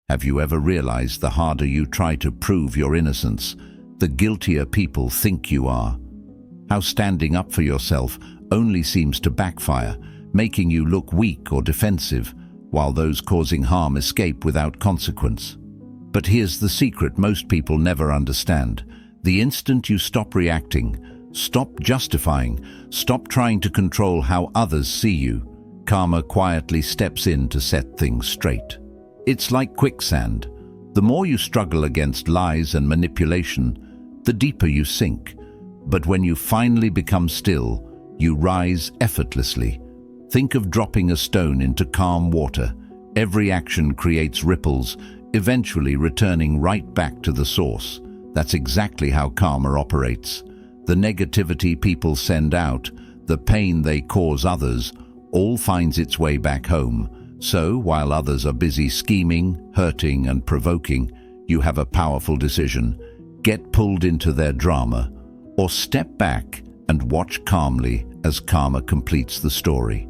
Have you ever realized the harder you try to prove your innocence, the guiltier people think you are? How standing up for yourself only seems to backfire, making you look weak or defensive, while those causing harm escape without consequence. But here's the secret most people never understand. The instant you stop reacting, stop justifying, stop trying to control how others see you, karma quietly steps in to set things straight. It's like quicksand. The more you struggle against lies and manipulation, the deeper you sink. But when you finally become still, you rise effortlessly. Think of dropping a stone into calm water. Every action creates ripples, eventually returning right back to the source. That's exactly how karma operates. The negativity people send out, the pain they cause others, all finds its way back home. So, while others are busy scheming, hurting, and provoking, you have a powerful decision. Get pulled into their drama, or step back and watch calmly as karma completes the story.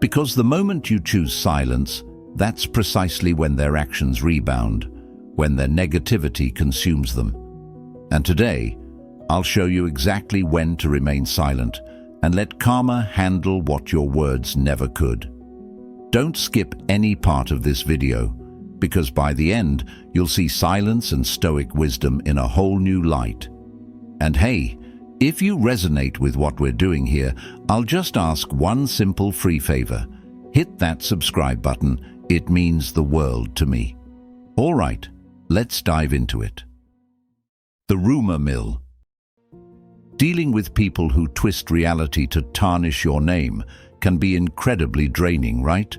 Because the moment you choose silence, that's precisely when their actions rebound, when their negativity consumes them. And today, I'll show you exactly when to remain silent and let karma handle what your words never could. Don't skip any part of this video, because by the end, you'll see silence and Stoic wisdom in a whole new light. And hey, if you resonate with what we're doing here, I'll just ask one simple free favor. Hit that subscribe button. It means the world to me. All right, let's dive into it. The rumor mill. Dealing with people who twist reality to tarnish your name can be incredibly draining, right?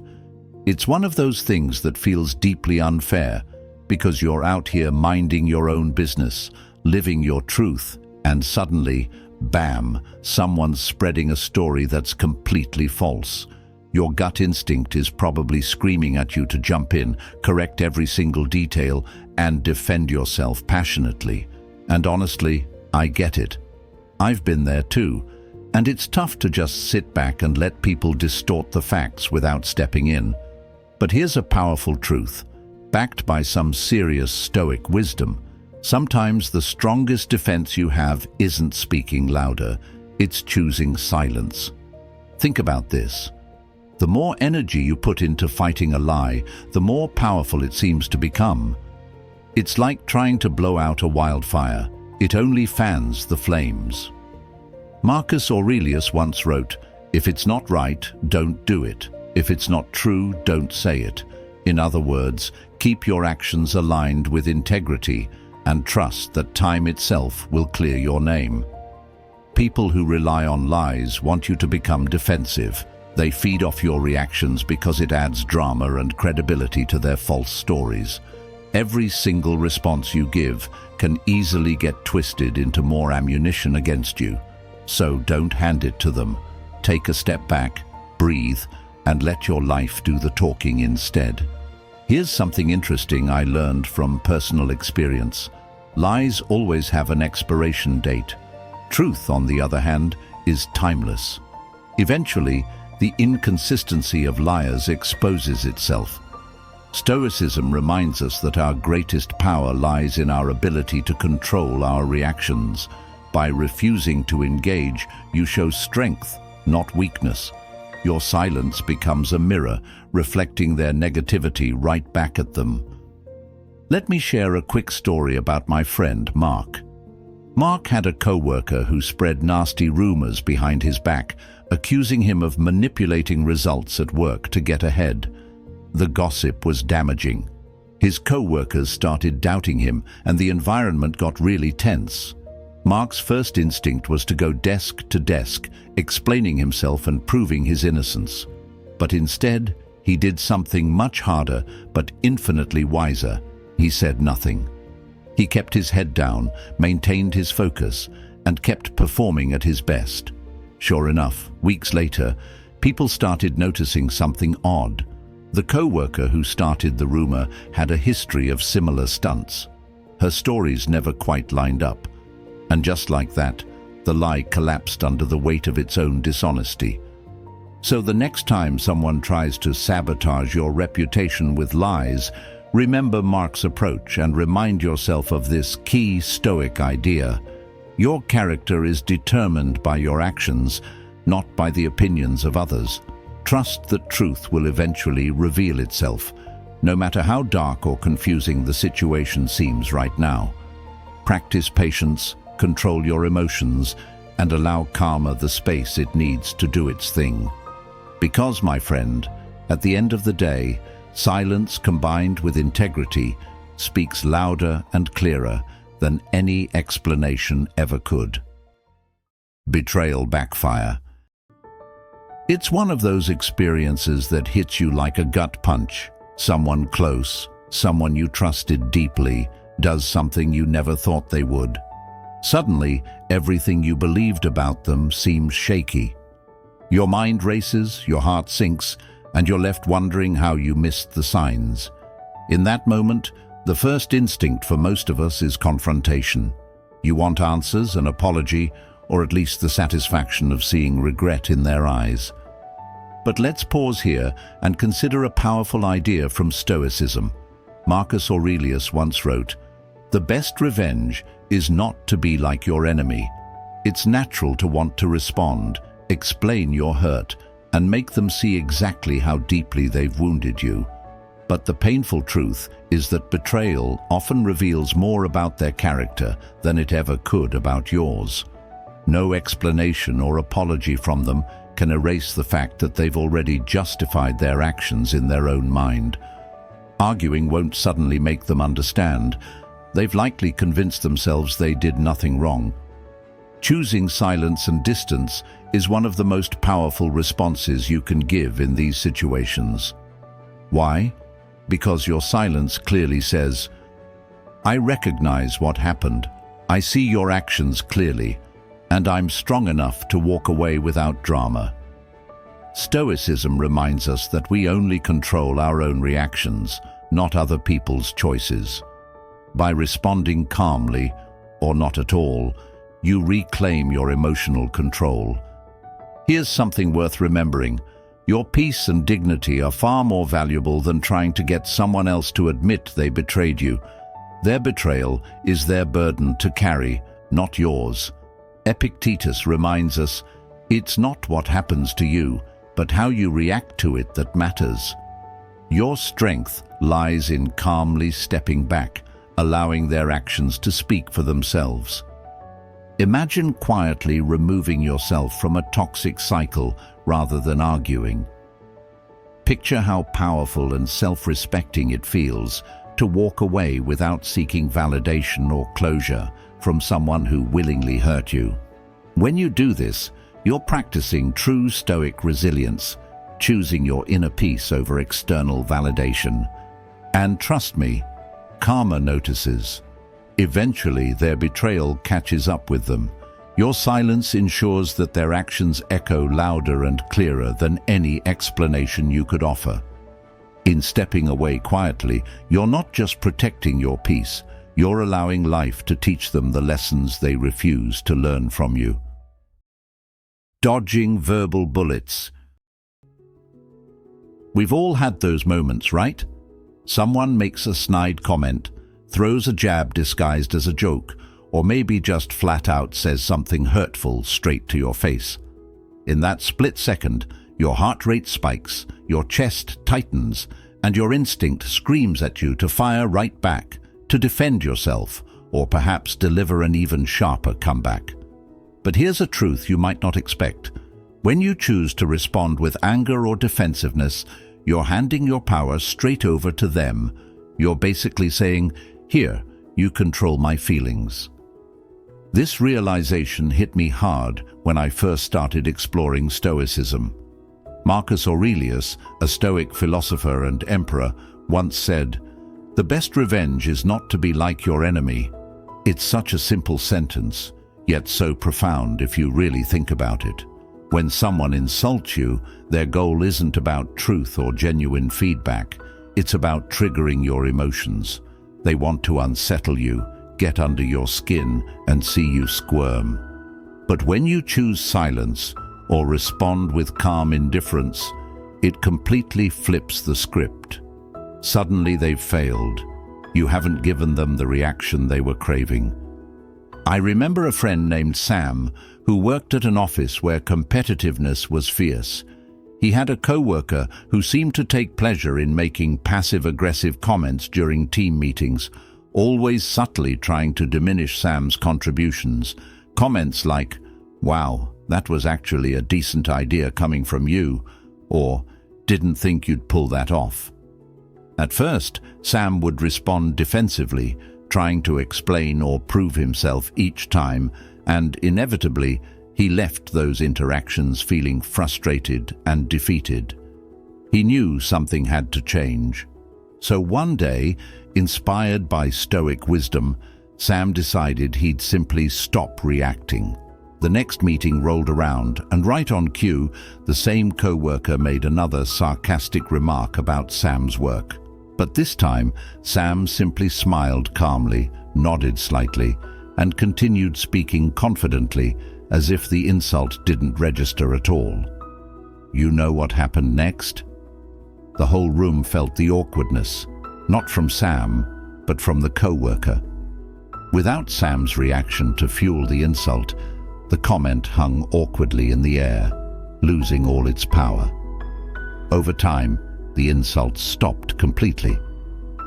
It's one of those things that feels deeply unfair because you're out here minding your own business, living your truth, and suddenly, bam, someone's spreading a story that's completely false. Your gut instinct is probably screaming at you to jump in, correct every single detail, and defend yourself passionately. And honestly, I get it. I've been there too, and it's tough to just sit back and let people distort the facts without stepping in. But here's a powerful truth, backed by some serious Stoic wisdom. Sometimes the strongest defense you have isn't speaking louder, it's choosing silence. Think about this. The more energy you put into fighting a lie, the more powerful it seems to become. It's like trying to blow out a wildfire. It only fans the flames. Marcus Aurelius once wrote, "If it's not right, don't do it. If it's not true, don't say it." In other words, keep your actions aligned with integrity and trust that time itself will clear your name. People who rely on lies want you to become defensive. They feed off your reactions because it adds drama and credibility to their false stories. Every single response you give can easily get twisted into more ammunition against you. So don't hand it to them. Take a step back, breathe, and let your life do the talking instead. Here's something interesting I learned from personal experience. Lies always have an expiration date. Truth, on the other hand, is timeless. Eventually, the inconsistency of liars exposes itself. Stoicism reminds us that our greatest power lies in our ability to control our reactions. By refusing to engage, you show strength, not weakness. Your silence becomes a mirror, reflecting their negativity right back at them. Let me share a quick story about my friend Mark. Mark had a co-worker who spread nasty rumors behind his back, accusing him of manipulating results at work to get ahead. The gossip was damaging. His co-workers started doubting him, and the environment got really tense. Mark's first instinct was to go desk to desk, explaining himself and proving his innocence. But instead, he did something much harder but infinitely wiser. He said nothing. He kept his head down, maintained his focus, and kept performing at his best. Sure enough, weeks later, people started noticing something odd. The co-worker who started the rumor had a history of similar stunts. Her stories never quite lined up. And just like that, the lie collapsed under the weight of its own dishonesty. So the next time someone tries to sabotage your reputation with lies, Remember Mark's approach and remind yourself of this key Stoic idea. Your character is determined by your actions, not by the opinions of others. Trust that truth will eventually reveal itself, no matter how dark or confusing the situation seems right now. Practice patience, control your emotions, and allow karma the space it needs to do its thing. Because, my friend, at the end of the day, silence combined with integrity speaks louder and clearer than any explanation ever could. Betrayal backfire. It's one of those experiences that hits you like a gut punch. Someone close, someone you trusted deeply, does something you never thought they would. Suddenly, everything you believed about them seems shaky. Your mind races, your heart sinks, and you're left wondering how you missed the signs. In that moment, the first instinct for most of us is confrontation. You want answers, an apology, or at least the satisfaction of seeing regret in their eyes. But let's pause here and consider a powerful idea from Stoicism. Marcus Aurelius once wrote, "The best revenge is not to be like your enemy. It's natural to want to respond, explain your hurt, and make them see exactly how deeply they've wounded you. But the painful truth is that betrayal often reveals more about their character than it ever could about yours. No explanation or apology from them can erase the fact that they've already justified their actions in their own mind. Arguing won't suddenly make them understand. They've likely convinced themselves they did nothing wrong. Choosing silence and distance is one of the most powerful responses you can give in these situations. Why? Because your silence clearly says, "I recognize what happened. I see your actions clearly, and I'm strong enough to walk away without drama." Stoicism reminds us that we only control our own reactions, not other people's choices. By responding calmly, or not at all, you reclaim your emotional control. Here's something worth remembering. Your peace and dignity are far more valuable than trying to get someone else to admit they betrayed you. Their betrayal is their burden to carry, not yours. Epictetus reminds us, it's not what happens to you, but how you react to it that matters. Your strength lies in calmly stepping back, allowing their actions to speak for themselves. Imagine quietly removing yourself from a toxic cycle rather than arguing. Picture how powerful and self-respecting it feels to walk away without seeking validation or closure from someone who willingly hurt you. When you do this, you're practicing true Stoic resilience, choosing your inner peace over external validation. And trust me, karma notices. Eventually, their betrayal catches up with them. Your silence ensures that their actions echo louder and clearer than any explanation you could offer. In stepping away quietly, you're not just protecting your peace, you're allowing life to teach them the lessons they refuse to learn from you. Dodging verbal bullets. We've all had those moments, right? Someone makes a snide comment, throws a jab disguised as a joke, or maybe just flat out says something hurtful straight to your face. In that split second, your heart rate spikes, your chest tightens, and your instinct screams at you to fire right back, to defend yourself, or perhaps deliver an even sharper comeback. But here's a truth you might not expect. When you choose to respond with anger or defensiveness, you're handing your power straight over to them. You're basically saying, "Here, you control my feelings." This realization hit me hard when I first started exploring Stoicism. Marcus Aurelius, a Stoic philosopher and emperor, once said, "The best revenge is not to be like your enemy." It's such a simple sentence, yet so profound if you really think about it. When someone insults you, their goal isn't about truth or genuine feedback. It's about triggering your emotions. They want to unsettle you, get under your skin, and see you squirm. But when you choose silence or respond with calm indifference, it completely flips the script. Suddenly they've failed. You haven't given them the reaction they were craving. I remember a friend named Sam who worked at an office where competitiveness was fierce. He had a co-worker who seemed to take pleasure in making passive-aggressive comments during team meetings, always subtly trying to diminish Sam's contributions. Comments like, "Wow, that was actually a decent idea coming from you," or "Didn't think you'd pull that off." At first, Sam would respond defensively, trying to explain or prove himself each time, and inevitably, he left those interactions feeling frustrated and defeated. He knew something had to change. So one day, inspired by Stoic wisdom, Sam decided he'd simply stop reacting. The next meeting rolled around, and right on cue, the same co-worker made another sarcastic remark about Sam's work. But this time, Sam simply smiled calmly, nodded slightly, and continued speaking confidently, as if the insult didn't register at all. You know what happened next? The whole room felt the awkwardness, not from Sam, but from the co-worker. Without Sam's reaction to fuel the insult, the comment hung awkwardly in the air, losing all its power. Over time, the insult stopped completely,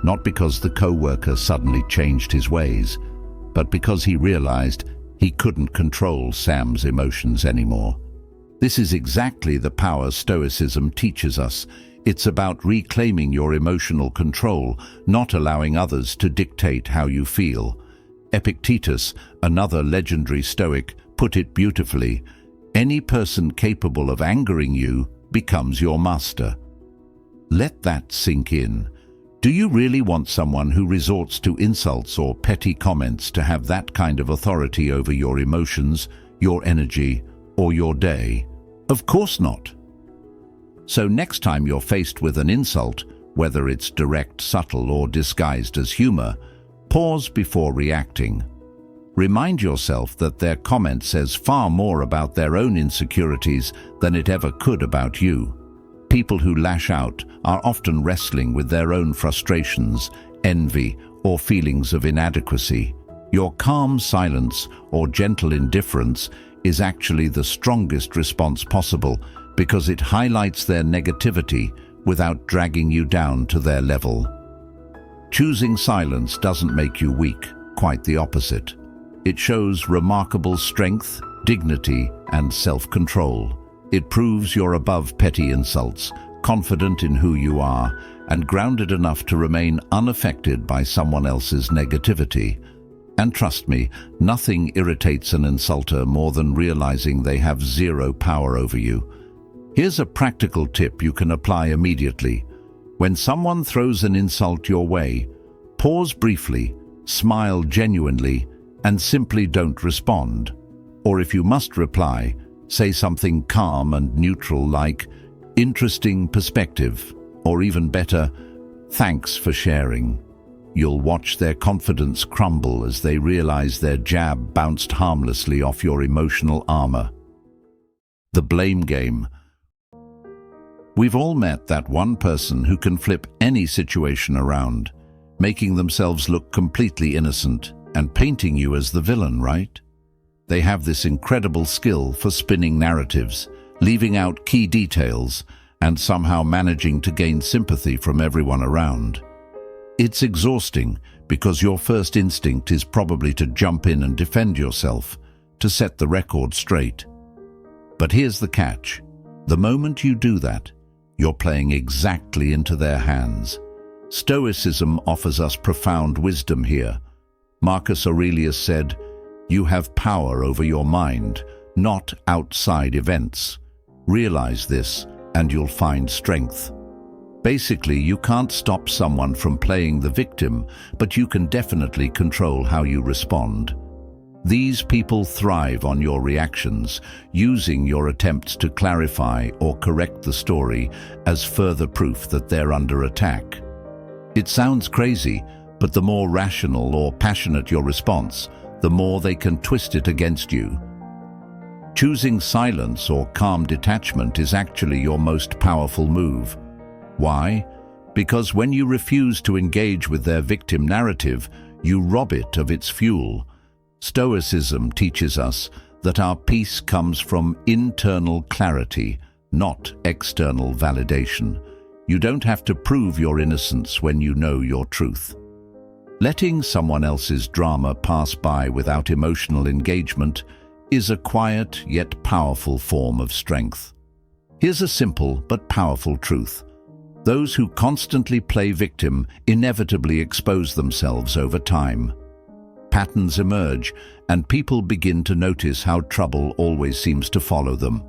not because the co-worker suddenly changed his ways, but because he realized he couldn't control Sam's emotions anymore. This is exactly the power Stoicism teaches us. It's about reclaiming your emotional control, not allowing others to dictate how you feel. Epictetus, another legendary Stoic, put it beautifully: any person capable of angering you becomes your master. Let that sink in. Do you really want someone who resorts to insults or petty comments to have that kind of authority over your emotions, your energy, or your day? Of course not. So next time you're faced with an insult, whether it's direct, subtle, or disguised as humor, pause before reacting. Remind yourself that their comment says far more about their own insecurities than it ever could about you. People who lash out are often wrestling with their own frustrations, envy, or feelings of inadequacy. Your calm silence or gentle indifference is actually the strongest response possible because it highlights their negativity without dragging you down to their level. Choosing silence doesn't make you weak, quite the opposite. It shows remarkable strength, dignity, and self-control. It proves you're above petty insults, confident in who you are, and grounded enough to remain unaffected by someone else's negativity. And trust me, nothing irritates an insulter more than realizing they have zero power over you. Here's a practical tip you can apply immediately. When someone throws an insult your way, pause briefly, smile genuinely, and simply don't respond. Or if you must reply, say something calm and neutral like, "Interesting perspective," or even better, "Thanks for sharing." You'll watch their confidence crumble as they realize their jab bounced harmlessly off your emotional armor. The blame game. We've all met that one person who can flip any situation around, making themselves look completely innocent and painting you as the villain, right? They have this incredible skill for spinning narratives, leaving out key details, and somehow managing to gain sympathy from everyone around. It's exhausting because your first instinct is probably to jump in and defend yourself, to set the record straight. But here's the catch. The moment you do that, you're playing exactly into their hands. Stoicism offers us profound wisdom here. Marcus Aurelius said, "You have power over your mind, not outside events. Realize this, and you'll find strength." Basically, you can't stop someone from playing the victim, but you can definitely control how you respond. These people thrive on your reactions, using your attempts to clarify or correct the story as further proof that they're under attack. It sounds crazy, but the more rational or passionate your response, the more they can twist it against you. Choosing silence or calm detachment is actually your most powerful move. Why? Because when you refuse to engage with their victim narrative, you rob it of its fuel. Stoicism teaches us that our peace comes from internal clarity, not external validation. You don't have to prove your innocence when you know your truth. Letting someone else's drama pass by without emotional engagement is a quiet yet powerful form of strength. Here's a simple but powerful truth. Those who constantly play victim inevitably expose themselves over time. Patterns emerge, and people begin to notice how trouble always seems to follow them.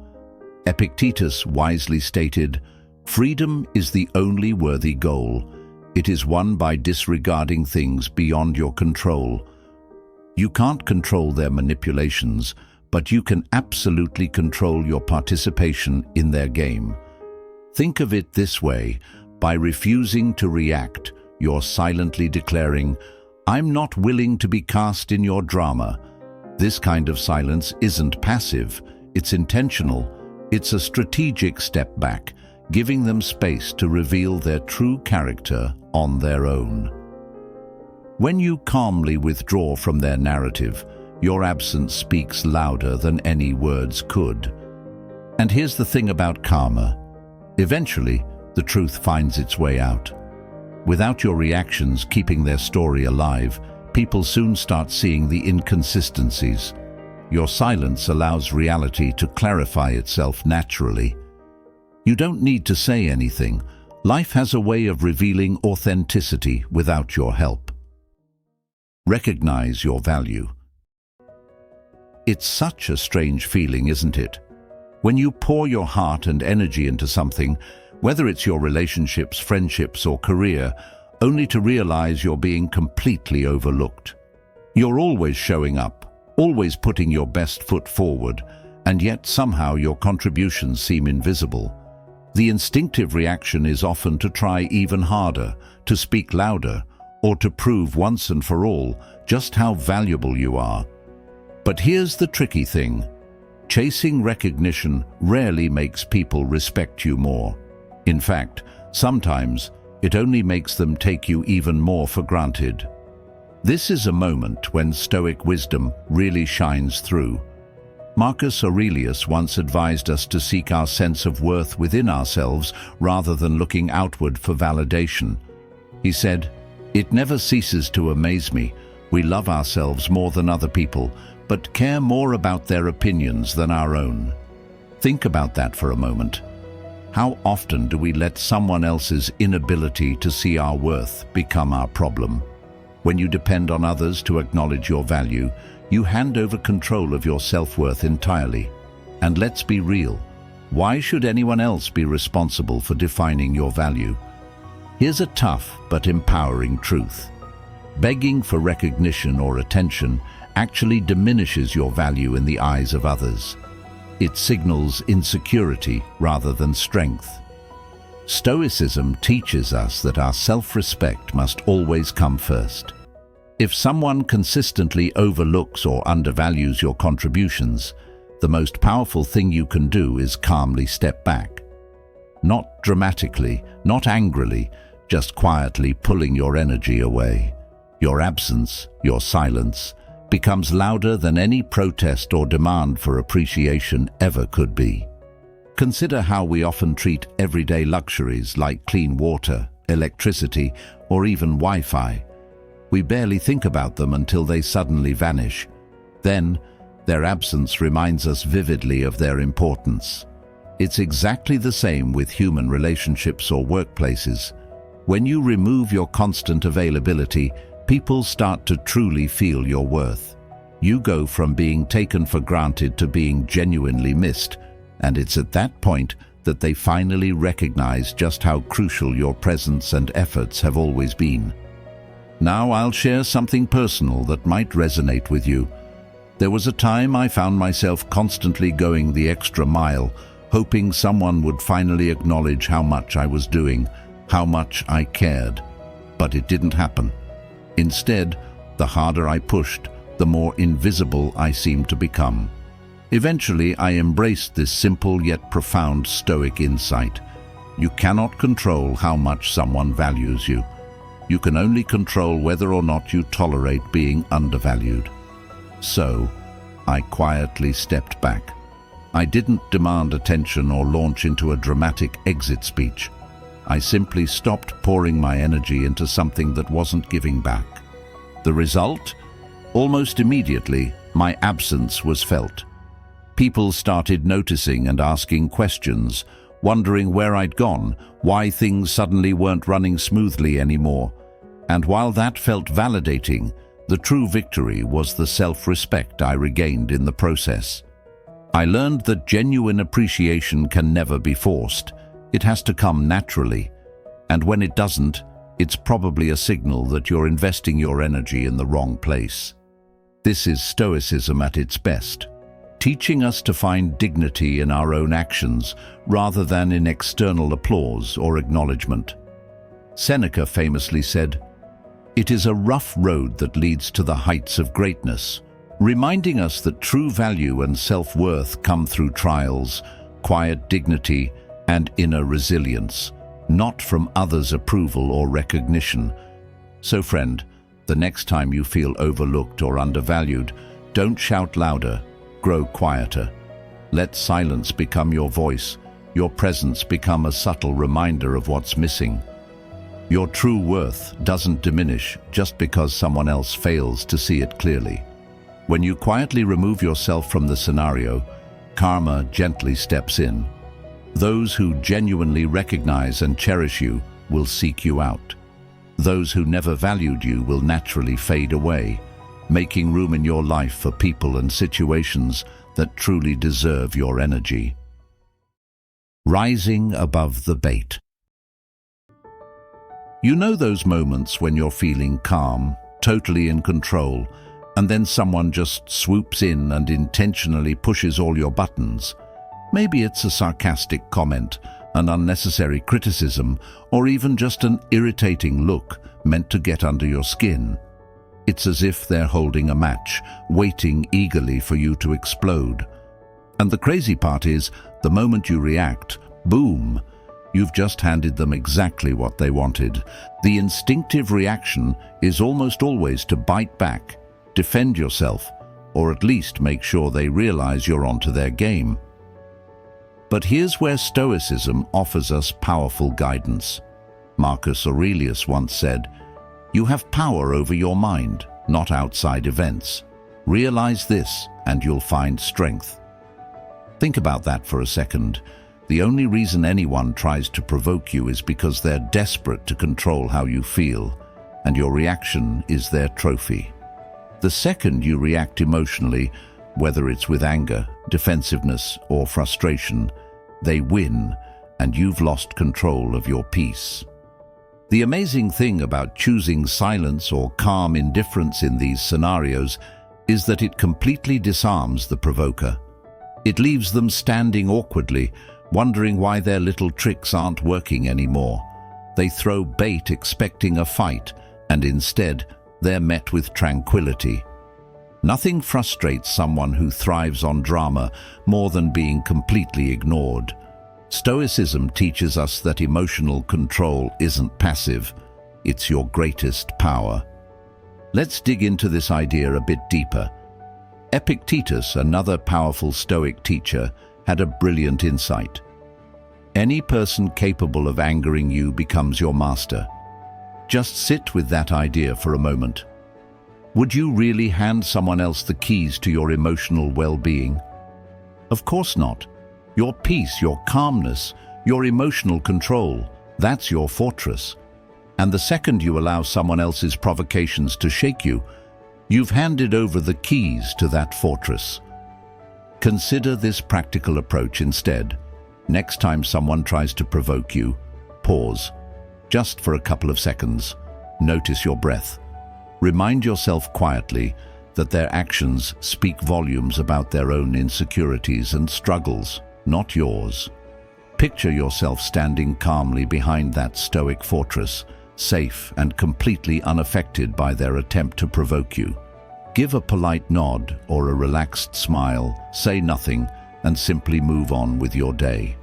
Epictetus wisely stated, "Freedom is the only worthy goal. It is won by disregarding things beyond your control." You can't control their manipulations, but you can absolutely control your participation in their game. Think of it this way: by refusing to react, you're silently declaring, "I'm not willing to be cast in your drama." This kind of silence isn't passive, it's intentional. It's a strategic step back, giving them space to reveal their true character on their own. When you calmly withdraw from their narrative, your absence speaks louder than any words could. And here's the thing about karma. Eventually, the truth finds its way out. Without your reactions keeping their story alive, people soon start seeing the inconsistencies. Your silence allows reality to clarify itself naturally. You don't need to say anything. Life has a way of revealing authenticity without your help. Recognize your value. It's such a strange feeling, isn't it? When you pour your heart and energy into something, whether it's your relationships, friendships, or career, only to realize you're being completely overlooked. You're always showing up, always putting your best foot forward, and yet somehow your contributions seem invisible. The instinctive reaction is often to try even harder, to speak louder, or to prove once and for all just how valuable you are. But here's the tricky thing. Chasing recognition rarely makes people respect you more. In fact, sometimes it only makes them take you even more for granted. This is a moment when Stoic wisdom really shines through. Marcus Aurelius once advised us to seek our sense of worth within ourselves rather than looking outward for validation. He said, "It never ceases to amaze me. We love ourselves more than other people, but care more about their opinions than our own." Think about that for a moment. How often do we let someone else's inability to see our worth become our problem? When you depend on others to acknowledge your value, you hand over control of your self-worth entirely. And let's be real, why should anyone else be responsible for defining your value? Here's a tough but empowering truth. Begging for recognition or attention actually diminishes your value in the eyes of others. It signals insecurity rather than strength. Stoicism teaches us that our self-respect must always come first. If someone consistently overlooks or undervalues your contributions, the most powerful thing you can do is calmly step back. Not dramatically, not angrily, just quietly pulling your energy away. Your absence, your silence, becomes louder than any protest or demand for appreciation ever could be. Consider how we often treat everyday luxuries like clean water, electricity, or even Wi-Fi. We barely think about them until they suddenly vanish. Then, their absence reminds us vividly of their importance. It's exactly the same with human relationships or workplaces. When you remove your constant availability, people start to truly feel your worth. You go from being taken for granted to being genuinely missed, and it's at that point that they finally recognize just how crucial your presence and efforts have always been. Now I'll share something personal that might resonate with you. There was a time I found myself constantly going the extra mile, hoping someone would finally acknowledge how much I was doing, how much I cared. But it didn't happen. Instead, the harder I pushed, the more invisible I seemed to become. Eventually, I embraced this simple yet profound Stoic insight. You cannot control how much someone values you. You can only control whether or not you tolerate being undervalued. So, I quietly stepped back. I didn't demand attention or launch into a dramatic exit speech. I simply stopped pouring my energy into something that wasn't giving back. The result? Almost immediately, my absence was felt. People started noticing and asking questions, wondering where I'd gone, why things suddenly weren't running smoothly anymore. And while that felt validating, the true victory was the self-respect I regained in the process. I learned that genuine appreciation can never be forced. It has to come naturally. And when it doesn't, it's probably a signal that you're investing your energy in the wrong place. This is Stoicism at its best, teaching us to find dignity in our own actions rather than in external applause or acknowledgement. Seneca famously said, "It is a rough road that leads to the heights of greatness," reminding us that true value and self-worth come through trials, quiet dignity, and inner resilience, not from others' approval or recognition. So friend, the next time you feel overlooked or undervalued, don't shout louder, grow quieter. Let silence become your voice, your presence become a subtle reminder of what's missing. Your true worth doesn't diminish just because someone else fails to see it clearly. When you quietly remove yourself from the scenario, karma gently steps in. Those who genuinely recognize and cherish you will seek you out. Those who never valued you will naturally fade away, making room in your life for people and situations that truly deserve your energy. Rising above the bait. You know those moments when you're feeling calm, totally in control, and then someone just swoops in and intentionally pushes all your buttons. Maybe it's a sarcastic comment, an unnecessary criticism, or even just an irritating look meant to get under your skin. It's as if they're holding a match, waiting eagerly for you to explode. And the crazy part is, the moment you react, boom, you've just handed them exactly what they wanted. The instinctive reaction is almost always to bite back, defend yourself, or at least make sure they realize you're onto their game. But here's where Stoicism offers us powerful guidance. Marcus Aurelius once said, "You have power over your mind, not outside events. Realize this, and you'll find strength." Think about that for a second. The only reason anyone tries to provoke you is because they're desperate to control how you feel, and your reaction is their trophy. The second you react emotionally, whether it's with anger, defensiveness, or frustration, they win, and you've lost control of your peace. The amazing thing about choosing silence or calm indifference in these scenarios is that it completely disarms the provoker. It leaves them standing awkwardly, wondering why their little tricks aren't working anymore. They throw bait expecting a fight, and instead, they're met with tranquility. Nothing frustrates someone who thrives on drama more than being completely ignored. Stoicism teaches us that emotional control isn't passive, it's your greatest power. Let's dig into this idea a bit deeper. Epictetus, another powerful Stoic teacher, had a brilliant insight. Any person capable of angering you becomes your master. Just sit with that idea for a moment. Would you really hand someone else the keys to your emotional well-being? Of course not. Your peace, your calmness, your emotional control, that's your fortress. And the second you allow someone else's provocations to shake you, you've handed over the keys to that fortress. Consider this practical approach instead. Next time someone tries to provoke you, pause. Just for a couple of seconds. Notice your breath. Remind yourself quietly that their actions speak volumes about their own insecurities and struggles, not yours. Picture yourself standing calmly behind that stoic fortress, safe and completely unaffected by their attempt to provoke you. Give a polite nod or a relaxed smile, say nothing, and simply move on with your day.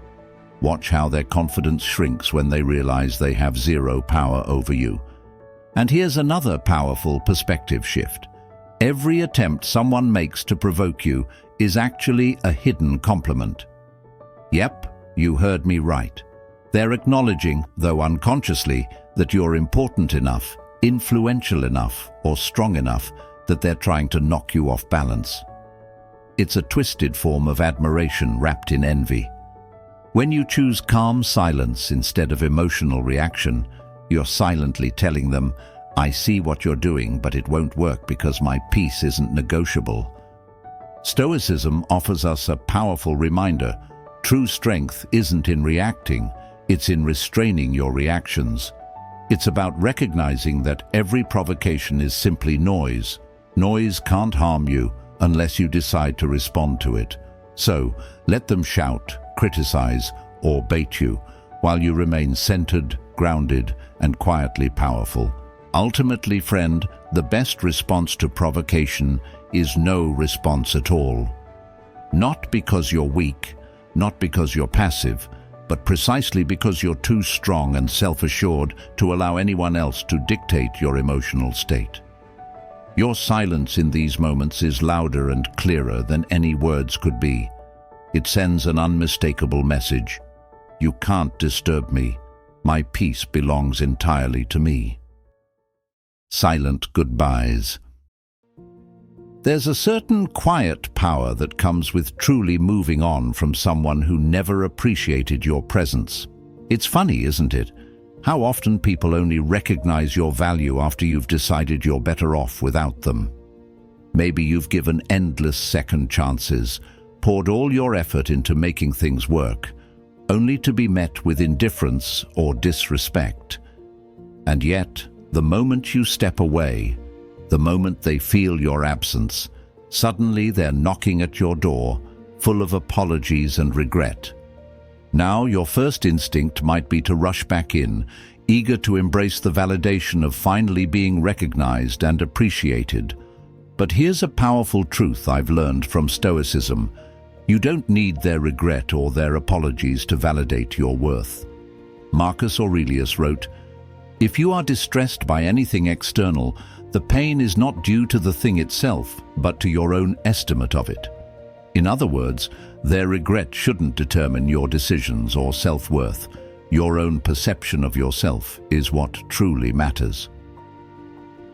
Watch how their confidence shrinks when they realize they have zero power over you. And here's another powerful perspective shift. Every attempt someone makes to provoke you is actually a hidden compliment. Yep, you heard me right. They're acknowledging, though unconsciously, that you're important enough, influential enough, or strong enough that they're trying to knock you off balance. It's a twisted form of admiration wrapped in envy. When you choose calm silence instead of emotional reaction, you're silently telling them, I see what you're doing, but it won't work because my peace isn't negotiable. Stoicism offers us a powerful reminder. True strength isn't in reacting, it's in restraining your reactions. It's about recognizing that every provocation is simply noise. Noise can't harm you unless you decide to respond to it. So, let them shout, criticize, or bait you, while you remain centered, grounded, and quietly powerful. Ultimately, friend, the best response to provocation is no response at all. Not because you're weak, not because you're passive, but precisely because you're too strong and self-assured to allow anyone else to dictate your emotional state. Your silence in these moments is louder and clearer than any words could be. It sends an unmistakable message. You can't disturb me. My peace belongs entirely to me. Silent goodbyes. There's a certain quiet power that comes with truly moving on from someone who never appreciated your presence. It's funny, isn't it? How often people only recognize your value after you've decided you're better off without them. Maybe you've given endless second chances, poured all your effort into making things work, only to be met with indifference or disrespect. And yet, the moment you step away, the moment they feel your absence, suddenly they're knocking at your door, full of apologies and regret. Now your first instinct might be to rush back in, eager to embrace the validation of finally being recognized and appreciated. But here's a powerful truth I've learned from Stoicism. You don't need their regret or their apologies to validate your worth. Marcus Aurelius wrote, "If you are distressed by anything external, the pain is not due to the thing itself, but to your own estimate of it." In other words, their regret shouldn't determine your decisions or self-worth. Your own perception of yourself is what truly matters.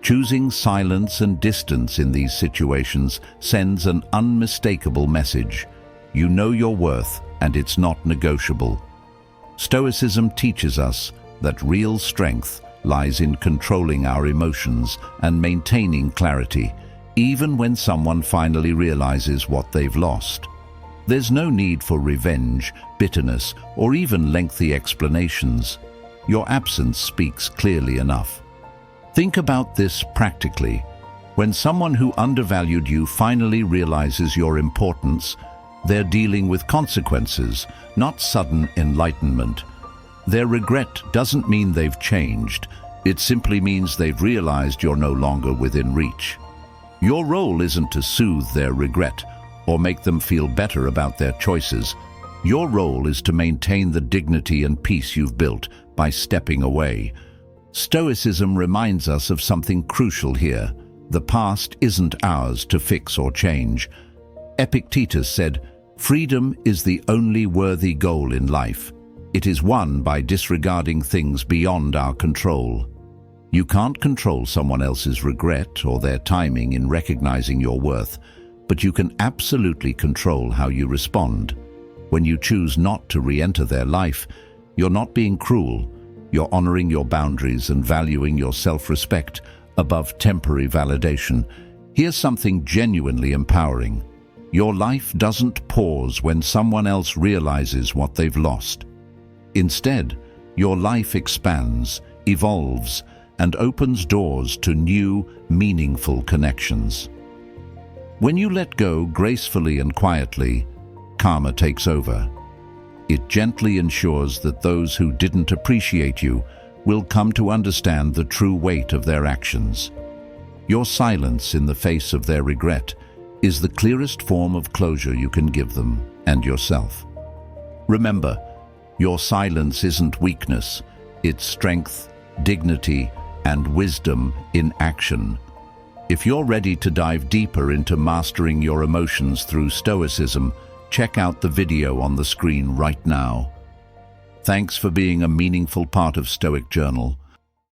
Choosing silence and distance in these situations sends an unmistakable message. You know your worth, and it's not negotiable. Stoicism teaches us that real strength lies in controlling our emotions and maintaining clarity, even when someone finally realizes what they've lost. There's no need for revenge, bitterness, or even lengthy explanations. Your absence speaks clearly enough. Think about this practically. When someone who undervalued you finally realizes your importance, they're dealing with consequences, not sudden enlightenment. Their regret doesn't mean they've changed. It simply means they've realized you're no longer within reach. Your role isn't to soothe their regret or make them feel better about their choices. Your role is to maintain the dignity and peace you've built by stepping away. Stoicism reminds us of something crucial here. The past isn't ours to fix or change. Epictetus said, "Freedom is the only worthy goal in life. It is won by disregarding things beyond our control." You can't control someone else's regret or their timing in recognizing your worth, but you can absolutely control how you respond. When you choose not to re-enter their life, you're not being cruel. You're honoring your boundaries and valuing your self-respect above temporary validation. Here's something genuinely empowering. Your life doesn't pause when someone else realizes what they've lost. Instead, your life expands, evolves, and opens doors to new, meaningful connections. When you let go gracefully and quietly, karma takes over. It gently ensures that those who didn't appreciate you will come to understand the true weight of their actions. Your silence in the face of their regret is the clearest form of closure you can give them and yourself. Remember, Your silence isn't weakness, it's strength, dignity, and wisdom in action. If you're ready to dive deeper into mastering your emotions through Stoicism, check out the video on the screen right now. Thanks for being a meaningful part of Stoic Journal.